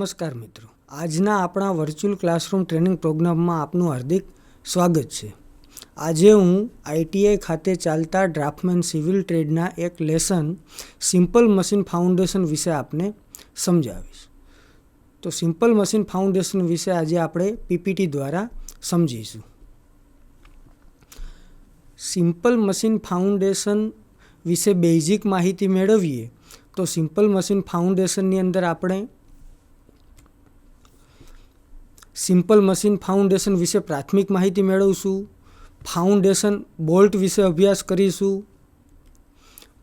નમસ્કાર મિત્રો, આજના આપણા વર્ચ્યુઅલ ક્લાસરૂમ ટ્રેનિંગ પ્રોગ્રામમાં આપનું હાર્દિક સ્વાગત છે. આજે હું આઈટીઆઈ ખાતે ચાલતા ડ્રાફ્ટમેન સિવિલ ટ્રેડના એક લેસન સિમ્પલ મશીન ફાઉન્ડેશન વિશે આપને સમજાવીશ. તો સિમ્પલ મશીન ફાઉન્ડેશન વિશે આજે આપણે પીપીટી દ્વારા સમજીશું. સિમ્પલ મશીન ફાઉન્ડેશન વિશે બેઝિક માહિતી મેળવીએ તો સિમ્પલ મશીન ફાઉન્ડેશનની અંદર આપણે સિમ્પલ મશીન ફાઉન્ડેશન વિશે પ્રાથમિક માહિતી મેળવશું. ફાઉન્ડેશન બોલ્ટ વિશે અભ્યાસ કરીશું.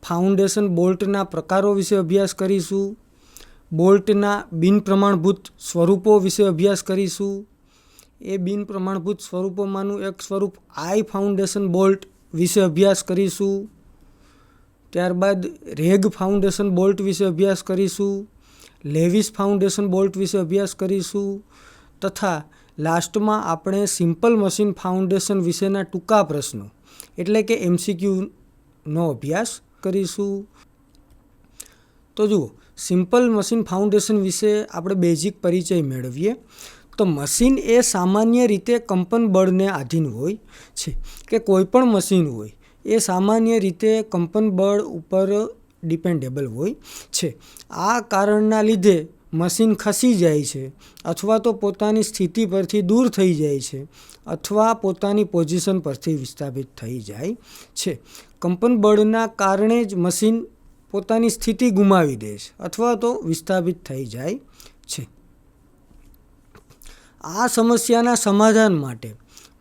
ફાઉન્ડેશન બોલ્ટના પ્રકારો વિશે અભ્યાસ કરીશું. બોલ્ટના બિનપ્રમાણભૂત સ્વરૂપો વિશે અભ્યાસ કરીશું. એ બિનપ્રમાણભૂત સ્વરૂપોમાંનું એક સ્વરૂપ આઈ ફાઉન્ડેશન બોલ્ટ વિશે અભ્યાસ કરીશું. ત્યારબાદ રેગ ફાઉન્ડેશન બોલ્ટ વિશે અભ્યાસ કરીશું. લેવિસ ફાઉન્ડેશન બોલ્ટ વિશે અભ્યાસ કરીશું. તથા લાસ્ટમાં આપણે સિમ્પલ મશીન ફાઉન્ડેશન વિશેના ટૂંકા પ્રશ્નો એટલે કે એમસીક્યુનો અભ્યાસ કરીશું. તો જુઓ, સિમ્પલ મશીન ફાઉન્ડેશન વિશે આપણે બેઝિક પરિચય મેળવીએ તો મશીન એ સામાન્ય રીતે કંપન બળને આધીન હોય છે કે કોઈ પણ મશીન હોય એ સામાન્ય રીતે કંપન બળ ઉપર ડિપેન્ડેબલ હોય છે. આ કારણના લીધે મશીન ખસી જાય છે અથવા તો પોતાની સ્થિતિ પરથી દૂર થઈ જાય છે અથવા પોતાની પોઝિશન પરથી વિસ્થાપિત થઈ જાય છે. કંપન બળના કારણે જ મશીન પોતાની સ્થિતિ ગુમાવી દે છે અથવા તો વિસ્થાપિત થઈ જાય છે. આ સમસ્યાના સમાધાન માટે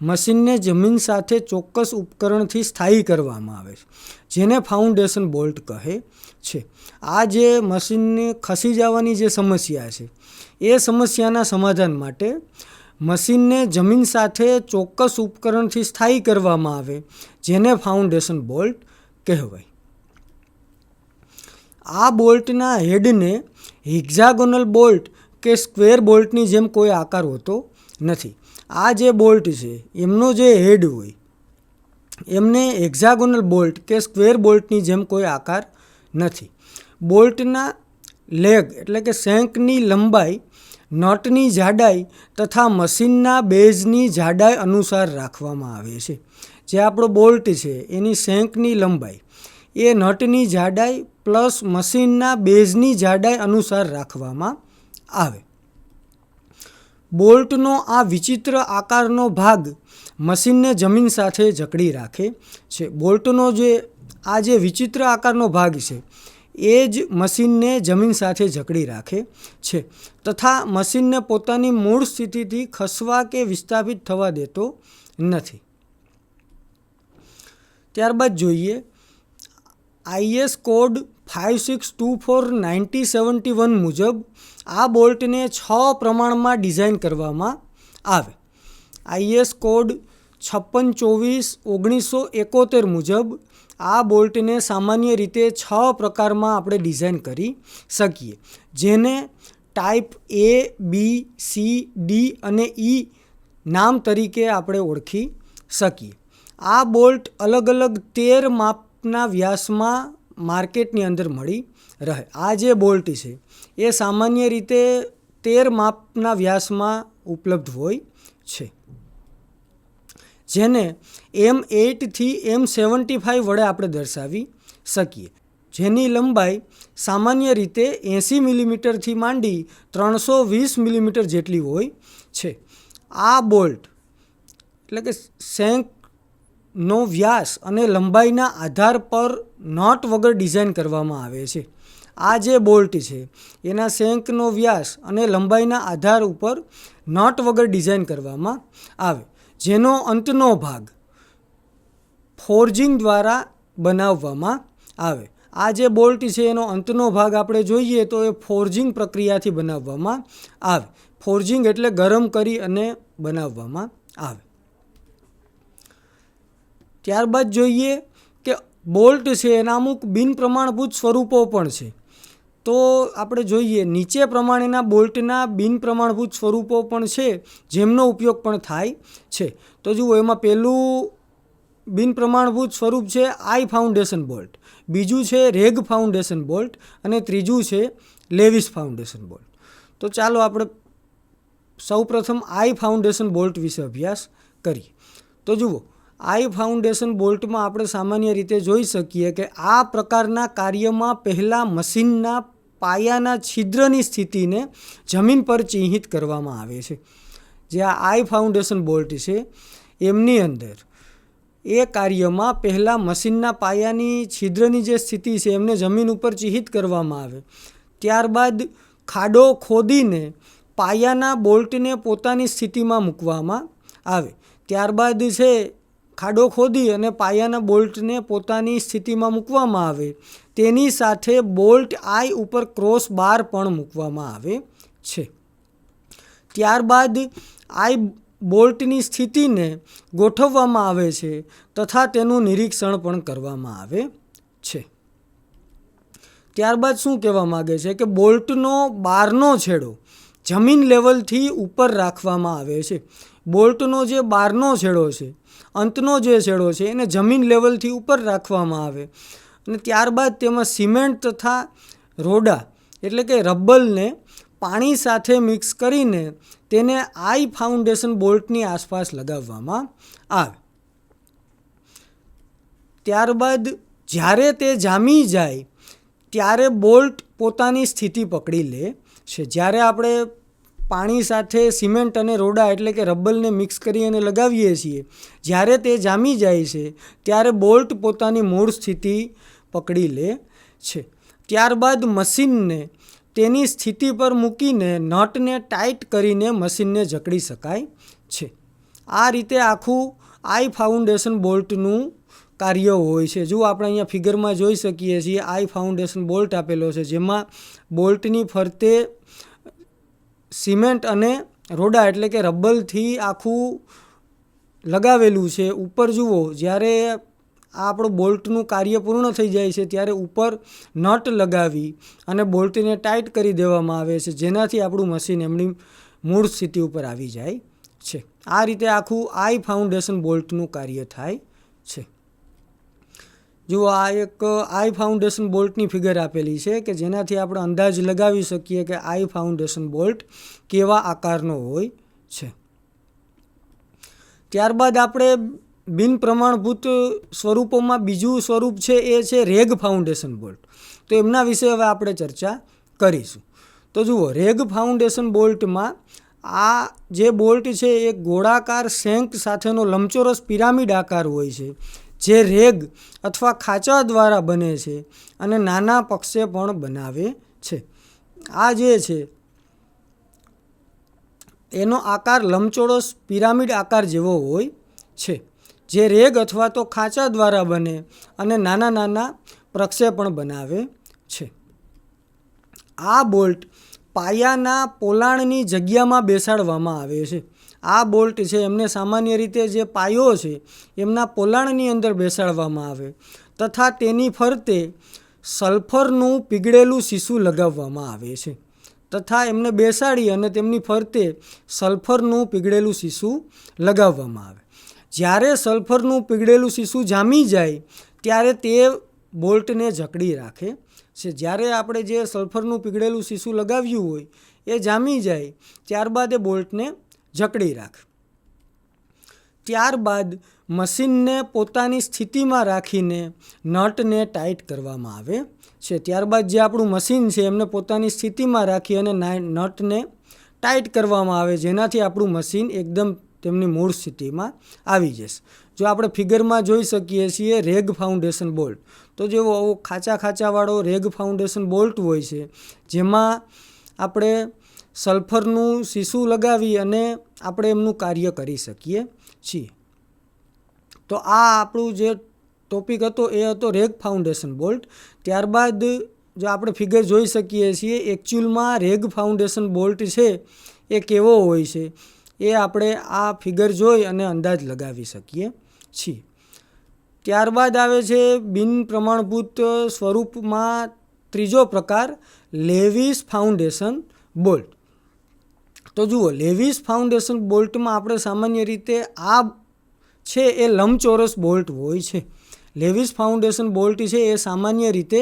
મશીનને જમીન સાથે ચોક્કસ ઉપકરણથી સ્થાયી કરવામાં આવે છે, જેને ફાઉન્ડેશન બોલ્ટ કહે છે. આ જે મશીનને ખસી જવાની જે સમસ્યા છે એ સમસ્યાના સમાધાન માટે મશીનને જમીન સાથે ચોક્કસ ઉપકરણથી સ્થાયી કરવામાં આવે, જેને ફાઉન્ડેશન બોલ્ટ કહેવાય. આ બોલ્ટના હેડને હેક્ઝાગોનલ બોલ્ટ કે સ્ક્વેર બોલ્ટની જેમ કોઈ આકાર હોતો નથી. આ જે બોલ્ટ છે એમનો જે હેડ હોય એમને હેક્ઝાગોનલ બોલ્ટ કે સ્ક્વેર બોલ્ટની જેમ કોઈ આકાર નથી. બોલ્ટના લેગ એટલે કે શેંકની લંબાઈ નટની જાડાઈ તથા મશીનના બેઝની જાડાઈ અનુસાર રાખવામાં આવે છે. જે આપણો બોલ્ટ છે એની શેંકની લંબાઈ એ નટની જાડાઈ પ્લસ મશીનના બેઝની જાડાઈ અનુસાર રાખવામાં આવે. બોલ્ટનો આ વિચિત્ર આકારનો ભાગ મશીનને જમીન સાથે જકડી રાખે છે. બોલ્ટનો જે વિચિત્ર આકારનો ભાગ છે એ જ મશીનને જમીન સાથે જકડી રાખે છે તથા મશીનને પોતાની મૂળ સ્થિતિથી ખસવા કે વિસ્થાપિત થવા દેતો નથી. ત્યારબાદ જોઈએ આઈએસ કોડ 5624-9071 મુજબ આ બોલ્ટને 6 પ્રમાણમાં ડિઝાઇન કરવામાં આવે. આઈએસ કોડ 5624-1971 મુજબ આ બોલ્ટને સામાન્ય રીતે 6 પ્રકારમાં આપણે ડિઝાઇન કરી શકીએ, જેને type A, B, C, D અને E નામ તરીકે આપણે ઓળખી શકીએ. આ બોલ્ટ અલગ અલગ 13 માપના વ્યાસમાં માર્કેટની અંદર મળી રહે. આ જે બોલ્ટ છે એ સામાન્ય રીતે 13 માપના વ્યાસમાં ઉપલબ્ધ હોય છે, જેને M8 થી M75 વડે આપણે દર્શાવી શકીએ. જેની લંબાઈ સામાન્ય રીતે 80 મિલીમીટરથી માંડી 320 મિલીમીટર જેટલી હોય છે. આ બોલ્ટ એટલે કે શેંકનો વ્યાસ અને લંબાઈના આધાર પર નટ વગર ડિઝાઇન કરવામાં આવે છે. આ જે બોલ્ટ છે એના શેંકનો વ્યાસ અને લંબાઈના આધાર ઉપર નટ વગર ડિઝાઇન કરવામાં આવે, જેનો અંતનો ભાગ ફોર્જિંગ દ્વારા બનાવવામાં આવે. આ જે બોલ્ટ છે એનો અંતનો ભાગ આપણે જોઈએ તો એ ફોર્જિંગ પ્રક્રિયાથી બનાવવામાં આવે. ફોર્જિંગ એટલે ગરમ કરી અને બનાવવામાં આવે. ત્યારબાદ જોઈએ કે બોલ્ટ છે એના અમુક બિનપ્રમાણભૂત સ્વરૂપો પણ છે. તો આપણે જોઈએ નીચે પ્રમાણેના બોલ્ટના બિનપ્રમાણભૂત સ્વરૂપો પણ છે જેમનો ઉપયોગ પણ થાય છે. તો જુઓ, એમાં પહેલું બિનપ્રમાણભૂત સ્વરૂપ છે આઈ ફાઉન્ડેશન બોલ્ટ, બીજું છે રેગ ફાઉન્ડેશન બોલ્ટ અને ત્રીજું છે લેવિસ ફાઉન્ડેશન બોલ્ટ. તો ચાલો આપણે સૌપ્રથમ આઈ ફાઉન્ડેશન બોલ્ટ વિશે અભ્યાસ કરીએ. તો જુઓ, આઈ ફાઉન્ડેશન બોલ્ટમાં આપણે સામાન્ય રીતે જોઈ શકીએ કે આ પ્રકારના કાર્યમાં પહેલાં મશીનના પાયાના છિદ્રની સ્થિતિને જમીન પર ચિહ્નિત કરવામાં આવે છે. જે આ આઈ ફાઉન્ડેશન બોલ્ટ છે એમની અંદર એ કાર્યમાં પહેલાં મશીનના પાયાની છિદ્રની જે સ્થિતિ છે એમને જમીન ઉપર ચિહ્નિત કરવામાં આવે. ત્યારબાદ ખાડો ખોદીને પાયાના બોલ્ટને પોતાની સ્થિતિમાં મૂકવામાં આવે. ત્યારબાદ છે ખાડો ખોદી અને પાયાના બોલ્ટને પોતાની સ્થિતિમાં મૂકવામાં આવે. તેની સાથે બોલ્ટ આઈ ઉપર ક્રોસ બાર પણ મૂકવામાં આવે છે. ત્યારબાદ આઈ બોલ્ટની સ્થિતિને ગોઠવવામાં આવે છે તથા તેનું નિરીક્ષણ પણ કરવામાં આવે છે. ત્યારબાદ શું કહેવા માગે છે કે બોલ્ટનો બહારનો છેડો જમીન લેવલથી ઉપર રાખવામાં આવે છે. બોલ્ટનો જે બહારનો છેડો છે, અંતનો જે છેડો છે એને જમીન લેવલથી ઉપર રાખવામાં આવે અને ત્યારબાદ તેમાં સિમેન્ટ તથા રોડા એટલે કે રબ્બલને પાણી સાથે મિક્સ કરીને તેને આઈ ફાઉન્ડેશન બોલ્ટની આસપાસ લગાવવામાં આવે. ત્યારબાદ જ્યારે તે જામી જાય ત્યારે બોલ્ટ પોતાની સ્થિતિ પકડી લે છે. જ્યારે આપણે પાણી સાથે સિમેન્ટ અને રોડા એટલે કે રબ્બલને મિક્સ કરી અને લગાવીએ છીએ, જ્યારે તે જામી જાય છે ત્યારે બોલ્ટ પોતાની મૂળ સ્થિતિ પકડી લે છે. ત્યારબાદ મશીનને તેની સ્થિતિ પર મૂકીને નટને ટાઈટ કરીને મશીનને જકડી શકાય છે. આ રીતે આખું આઈ ફાઉન્ડેશન બોલ્ટનું કાર્ય હોય છે. જો આપણે અહીંયા ફિગરમાં જોઈ શકીએ છીએ આઈ ફાઉન્ડેશન બોલ્ટ આપેલો છે, જેમાં બોલ્ટની ફરતે સિમેન્ટ અને રોડા એટલે કે રબ્બલથી આખું લગાવેલું છે. ઉપર જુઓ, જ્યારે આ આપણું બોલ્ટનું કાર્ય પૂર્ણ થઈ જાય છે ત્યારે ઉપર નટ લગાવી અને બોલ્ટને ટાઈટ કરી દેવામાં આવે છે, જેનાથી આપણું મશીન એમની મૂળ સ્થિતિ ઉપર આવી જાય છે. આ રીતે આખું આઈ ફાઉન્ડેશન બોલ્ટનું કાર્ય થાય છે. જુઓ, આ એક આઈ ફાઉન્ડેશન બોલ્ટની ફિગર આપેલી છે કે જેનાથી આપણે અંદાજ લગાવી શકીએ કે આઈ ફાઉન્ડેશન બોલ્ટ કેવા આકારનો હોય છે. ત્યારબાદ આપણે બિન પ્રમાણભૂત સ્વરૂપોમાં બીજું સ્વરૂપ છે એ છે રેગ ફાઉન્ડેશન બોલ્ટ. તો એમના વિશે હવે આપણે ચર્ચા કરીશું. તો જુઓ, રેગ ફાઉન્ડેશન બોલ્ટમાં આ જે બોલ્ટ છે એ ગોળાકાર શેંક સાથેનો લંબચોરસ પિરામિડ આકાર હોય છે, જે રેગ અથવા ખાંચા દ્વારા બને છે અને નાના પક્ષે પણ બનાવે છે. આ જે છે એનો આકાર લંબચોરસ પિરામિડ આકાર જેવો હોય છે, જે રેગ અથવા તો ખાંચા દ્વારા બને અને નાના નાના પ્રક્ષેપણ બનાવે છે. આ બોલ્ટ પાયાના પોલાણની જગ્યામાં બેસાડવામાં આવે છે. આ બોલ્ટ છે એમને સામાન્ય રીતે જે પાયો છે એમના પોલાણની અંદર બેસાડવામાં આવે તથા તેની ફરતે સલ્ફરનું પીગળેલું શીશું લગાવવામાં આવે છે તથા એમને બેસાડી અને તેમની ફરતે સલ્ફરનું પીગળેલું શીશું લગાવવામાં આવે. જ્યારે સલ્ફરનું પીગળેલું શીશું જામી જાય ત્યારે તે બોલ્ટને જકડી રાખે છે. જ્યારે આપણે જે સલ્ફરનું પીગળેલું શીશું લગાવ્યું હોય એ જામી જાય ત્યારબાદ એ બોલ્ટને જકડી રાખે. ત્યારબાદ મશીનને પોતાની સ્થિતિમાં રાખીને નટને ટાઈટ કરવામાં આવે છે. ત્યારબાદ જે આપણું મશીન છે એમને પોતાની સ્થિતિમાં રાખી અને નટને ટાઈટ કરવામાં આવે, જેનાથી આપણું મશીન એકદમ તેમની મૂળ સ્થિતિમાં આવી જશે. જો આપણે ફિગરમાં જોઈ શકીએ છીએ રેગ ફાઉન્ડેશન બોલ્ટ, તો જેવો ખાંચાવાળો રેગ ફાઉન્ડેશન બોલ્ટ હોય છે, જેમાં આપણે સલ્ફરનું શીશું લગાવી અને આપણે એમનું કાર્ય કરી શકીએ છીએ. તો આ આપણું જે ટોપિક હતો એ હતો રેગ ફાઉન્ડેશન બોલ્ટ. ત્યારબાદ જો આપણે ફિગર જોઈ શકીએ છીએ, એકચ્યુઅલમાં રેગ ફાઉન્ડેશન બોલ્ટ છે એ કેવો હોય છે એ આપણે આ ફિગર જોઈ અને અંદાજ લગાવી શકીએ છીએ. ત્યારબાદ આવે છે બિન પ્રમાણભૂત સ્વરૂપમાં ત્રીજો પ્રકાર લેવિસ ફાઉન્ડેશન બોલ્ટ. તો જુઓ, લેવિસ ફાઉન્ડેશન બોલ્ટમાં આપણે સામાન્ય રીતે આ છે એ લંબચોરસ બોલ્ટ હોય છે. લેવિસ ફાઉન્ડેશન બોલ્ટ છે એ સામાન્ય રીતે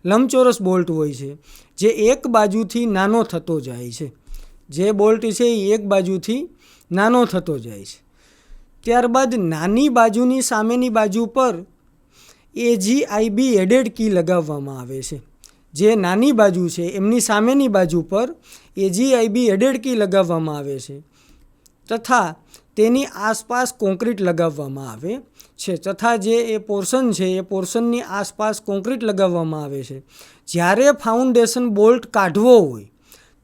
લંબચોરસ બોલ્ટ હોય છે જે એક બાજુથી નાનો થતો જાય છે. જે બોલ્ટ છે એ એક બાજુથી નાનો થતો જાય છે. ત્યારબાદ નાની બાજુની સામેની બાજુ પર AGIB એડેડ કી લગાવવામાં આવે છે. જે નાની બાજુ છે એમની સામેની બાજુ પર AGIB એડેડ કી લગાવવામાં આવે છે તથા તેની આસપાસ કોન્ક્રીટ લગાવવામાં આવે છે તથા જે એ પોર્શન છે એ પોર્શનની આસપાસ કોન્ક્રીટ લગાવવામાં આવે છે. જ્યારે ફાઉન્ડેશન બોલ્ટ કાઢવો હોય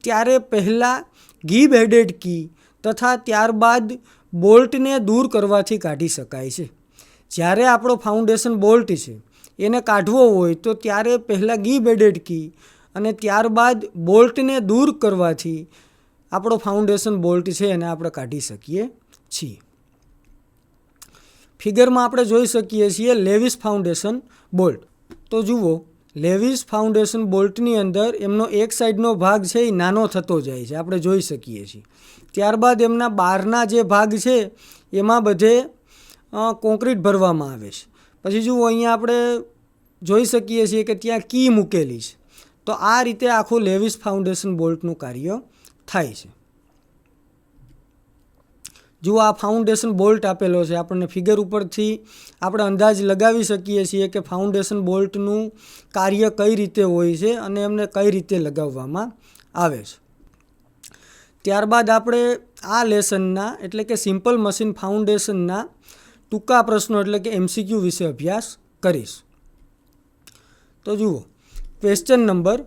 ત્યારે પહેલાં ગીબ એડેડ કી તથા ત્યારબાદ બોલ્ટને દૂર કરવાથી કાઢી શકાય છે. જ્યારે આપણો ફાઉન્ડેશન બોલ્ટ છે એને કાઢવો હોય તો ત્યારે પહેલાં ગીબ એડેડ કી અને ત્યારબાદ બોલ્ટને દૂર કરવાથી આપણો ફાઉન્ડેશન બોલ્ટ છે એને આપણે કાઢી શકીએ છીએ. ફિગરમાં આપણે જોઈ શકીએ છીએ લેવિસ ફાઉન્ડેશન બોલ્ટ. તો જુઓ, લેવિસ ફાઉન્ડેશન બોલ્ટની અંદર એમનો એક સાઈડનો ભાગ છે એ નાનો થતો જાય છે, આપણે જોઈ શકીએ છીએ. ત્યારબાદ એમના બહારના જે ભાગ છે એમાં બધે કોન્ક્રીટ ભરવામાં આવે છે. પછી જુઓ, અહીંયા આપણે જોઈ શકીએ છીએ કે ત્યાં કી મૂકેલી છે. તો આ રીતે આખું લેવિસ ફાઉન્ડેશન બોલ્ટનું કાર્ય થાય છે. જુઓ, આ ફાઉન્ડેશન બોલ્ટ આપેલો છે. આપણને ફિગર ઉપરથી આપણે અંદાજ લગાવી શકીએ છીએ કે ફાઉન્ડેશન બોલ્ટનું કાર્ય કઈ રીતે હોય છે અને એમને કઈ રીતે લગાવવામાં આવે છે. ત્યારબાદ આપણે આ લેસનના એટલે કે સિમ્પલ મશીન ફાઉન્ડેશનના ટૂંકા પ્રશ્નો એટલે કે MCQ વિશે અભ્યાસ કરીશું. તો જુઓ, ક્વેશ્ચન નંબર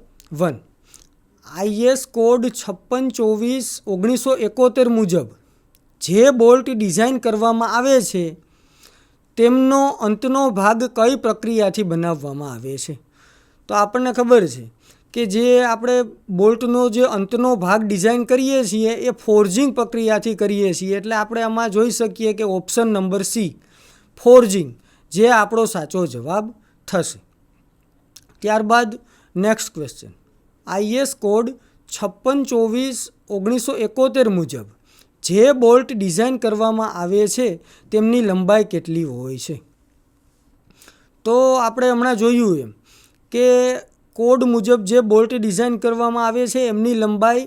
1, IS કોડ 5624/1971 મુજબ જે બોલ્ટ ડિઝાઇન કરવામાં આવે છે તેમનો અંતનો ભાગ કઈ પ્રક્રિયાથી બનાવવામાં આવે છે? તો આપણને ખબર છે કે જે આપણે બોલ્ટનો જે અંતનો ભાગ ડિઝાઇન કરીએ છીએ એ ફોર્જિંગ પ્રક્રિયાથી કરીએ છીએ. એટલે આપણે આમાં જોઈ શકીએ કે ઓપ્શન નંબર C, ફોર્જિંગ, જે આપણો સાચો જવાબ થશે. ત્યારબાદ નેક્સ્ટ ક્વેશ્ચન, IS કોડ 5624/1971 મુજબ જે બોલ્ટ ડિઝાઇન કરવામાં આવે છે તેમની લંબાઈ કેટલી હોય છે? તો આપણે હમણાં જોયું એમ કે કોડ મુજબ જે બોલ્ટ ડિઝાઇન કરવામાં આવે છે એમની લંબાઈ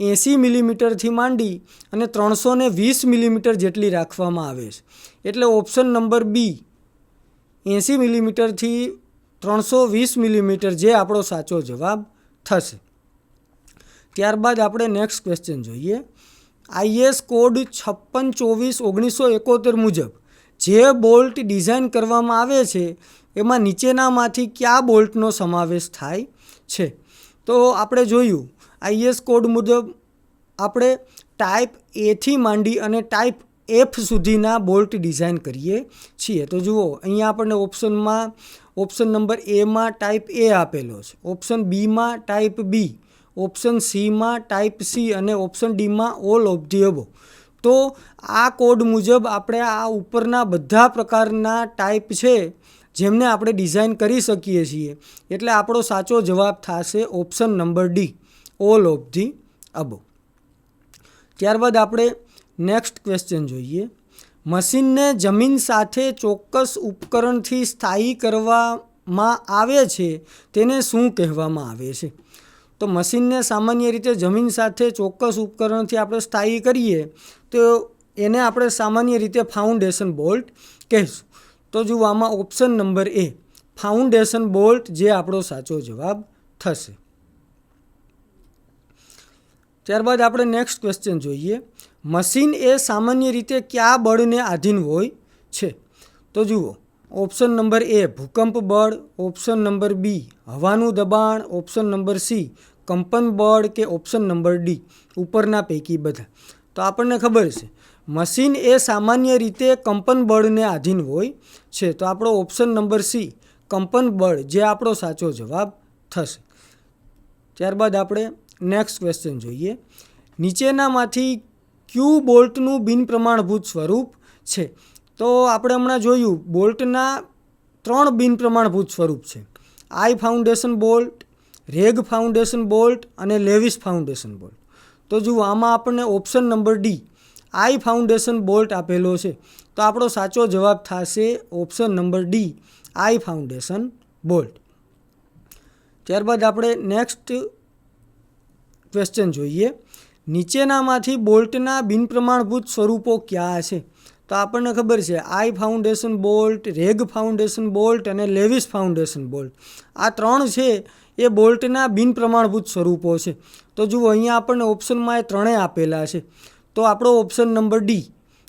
80 મિલીમીટરથી માંડી અને 320 મિલીમીટર જેટલી રાખવામાં આવે છે. એટલે ઓપ્શન નંબર B, 80 મિલીમીટરથી 320 મિલીમીટર, જે આપણો સાચો જવાબ થશે. ત્યારબાદ આપણે નેક્સ્ટ ક્વેશ્ચન જોઈએ. IS કોડ 5624/1971 મુજબ જે બોલ્ટ ડિઝાઇન કરવામાં આવે છે એમાં નીચેનામાંથી કયા બોલ્ટનો સમાવેશ થાય છે? તો આપણે જોયું IS કોડ મુજબ આપણે ટાઈપ A થી માંડી અને ટાઈપ F સુધીના બોલ્ટ ડિઝાઇન કરીએ છીએ. તો જુઓ, અહીંયા આપણને option number A type A આપેલો છે, ઓપ્શન Bમાં ટાઈપ B, ઓપ્શન Cમાં ટાઈપ C અને ઓપ્શન Dમાં ઓલ ઓફ ધી અબોવ. તો આ કોડ મુજબ આપણે આ ઉપરના બધા પ્રકારના ટાઈપ છે જેમને આપણે ડિઝાઇન કરી શકીએ છીએ. એટલે આપણો સાચો જવાબ થશે option number D, all of the above. ત્યારબાદ આપણે નેક્સ્ટ ક્વેશ્ચન જોઈએ. મશીનને જમીન સાથે ચોક્કસ ઉપકરણથી સ્થાયી કરવામાં આવે છે તેને શું કહેવામાં આવે છે? તો મશીનને સામાન્ય રીતે જમીન સાથે ચોક્કસ ઉપકરણથી આપણે સ્થાયી કરીએ તો એને આપણે સામાન્ય રીતે ફાઉન્ડેશન બોલ્ટ કહીશું. તો જુઓ, આમાં option number A, foundation bolt, જે આપણો સાચો જવાબ થશે. ત્યારબાદ આપણે નેક્સ્ટ ક્વેશ્ચન જોઈએ. મશીન એ સામાન્ય રીતે કયા બળને આધીન હોય છે? તો જુઓ, ઓપ્શન નંબર A, ભૂકંપ બળ, ઓપ્શન નંબર B, હવાનું દબાણ, ઓપ્શન નંબર C, કંપન બળ કે ઓપ્શન નંબર D, ઉપરના પૈકી બધા. તો આપણને ખબર છે મશીન એ સામાન્ય રીતે કંપન બળને આધીન હોય છે. તો આપણો ઓપ્શન નંબર C, કંપન બળ, જે આપણો સાચો જવાબ થશે. ત્યારબાદ આપણે નેક્સ્ટ ક્વેશ્ચન જોઈએ. નીચેનામાંથી ક્યુ બોલ્ટનું બિનપ્રમાણભૂત સ્વરૂપ છે? તો આપણે હમણાં જોયું બોલ્ટના 3 બિનપ્રમાણભૂત સ્વરૂપ છે, I foundation bolt, rag foundation bolt અને લેવિસ ફાઉન્ડેશન બોલ્ટ. તો જુઓ, આમાં આપણને option number D, I foundation bolt આપેલો છે. તો આપણો સાચો જવાબ થશે option number D, I foundation bolt. ત્યારબાદ આપણે નેક્સ્ટ ક્વેશ્ચન જોઈએ. નીચેનામાંથી બોલ્ટના બિનપ્રમાણભૂત સ્વરૂપો કયા છે? તો આપણને ખબર છે I foundation bolt, rag foundation bolt અને લેવિસ ફાઉન્ડેશન બોલ્ટ. આ 3 છે એ બોલ્ટના બિનપ્રમાણભૂત સ્વરૂપો છે. તો જુઓ અહીંયા આપણને ઓપ્શનમાં એ ત્રણેય આપેલા છે. તો આપણો option number D,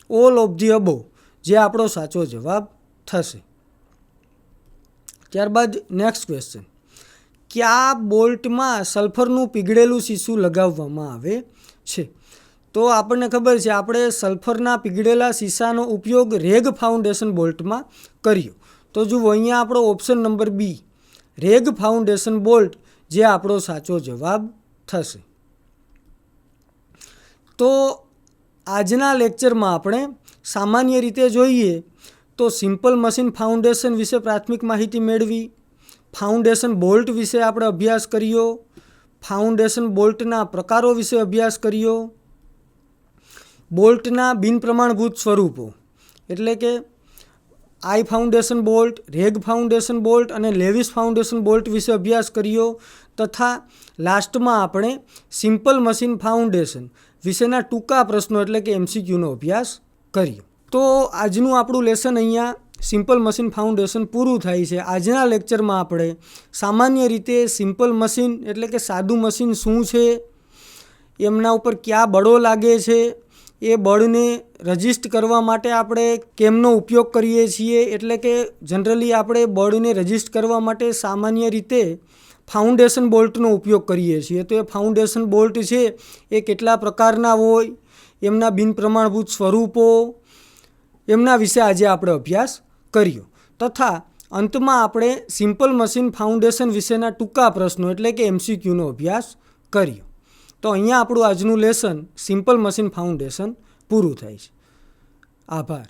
all of the above, જે આપણો સાચો જવાબ થશે. ત્યારબાદ નેક્સ્ટ ક્વેશ્ચન. કયા બોલ્ટમાં સલ્ફરનું પીગળેલું શીશું લગાવવામાં આવે છે? તો આપણને ખબર છે આપણે સલ્ફરના પીગળેલા શીશાનો ઉપયોગ રેગ ફાઉન્ડેશન બોલ્ટમાં કર્યો. તો જુઓ અહીંયા આપણો option number B, rag foundation bolt, જે આપણો સાચો જવાબ થશે. તો આજના લેક્ચરમાં આપણે સામાન્ય રીતે જોઈએ તો સિમ્પલ મશીન ફાઉન્ડેશન વિશે પ્રાથમિક માહિતી મેળવી, ફાઉન્ડેશન બોલ્ટ વિશે આપણે અભ્યાસ કર્યો, ફાઉન્ડેશન બોલ્ટના પ્રકારો વિશે અભ્યાસ કર્યો, બોલ્ટના બિનપ્રમાણભૂત સ્વરૂપો એટલે કે I foundation bolt, rag foundation bolt અને લેવિસ ફાઉન્ડેશન બોલ્ટ વિશે અભ્યાસ કર્યો, તથા લાસ્ટમાં આપણે સિમ્પલ મશીન ફાઉન્ડેશન વિશેના ટૂંકા પ્રશ્નો એટલે કે MCQનો અભ્યાસ કર્યો. તો આજનું આપણું લેસન અહીંયા સિમ્પલ મશીન ફાઉન્ડેશન પૂરું થાય છે. આજના લેક્ચરમાં આપણે સામાન્ય રીતે સિમ્પલ મશીન એટલે કે સાદું મશીન શું છે, એમના ઉપર કયા બળો લાગે છે, એ બળને રજિસ્ટ કરવા માટે આપણે કેમનો ઉપયોગ કરીએ છીએ, એટલે કે જનરલી આપણે બળને રજિસ્ટ કરવા માટે સામાન્ય રીતે ફાઉન્ડેશન બોલ્ટનો ઉપયોગ કરીએ છીએ. તો એ ફાઉન્ડેશન બોલ્ટ છે એ કેટલા પ્રકારના હોય, એમના બિનપ્રમાણભૂત સ્વરૂપો, એમના વિશે આજે આપણે અભ્યાસ કર્યો. તથા અંતમાં આપણે સિમ્પલ મશીન ફાઉન્ડેશન વિશેના ટૂંકા પ્રશ્નો એટલે કે MCQનો અભ્યાસ કર્યો. તો અહીંયા આપણું આજનું લેસન સિમ્પલ મશીન ફાઉન્ડેશન પૂરું થાય છે. આભાર.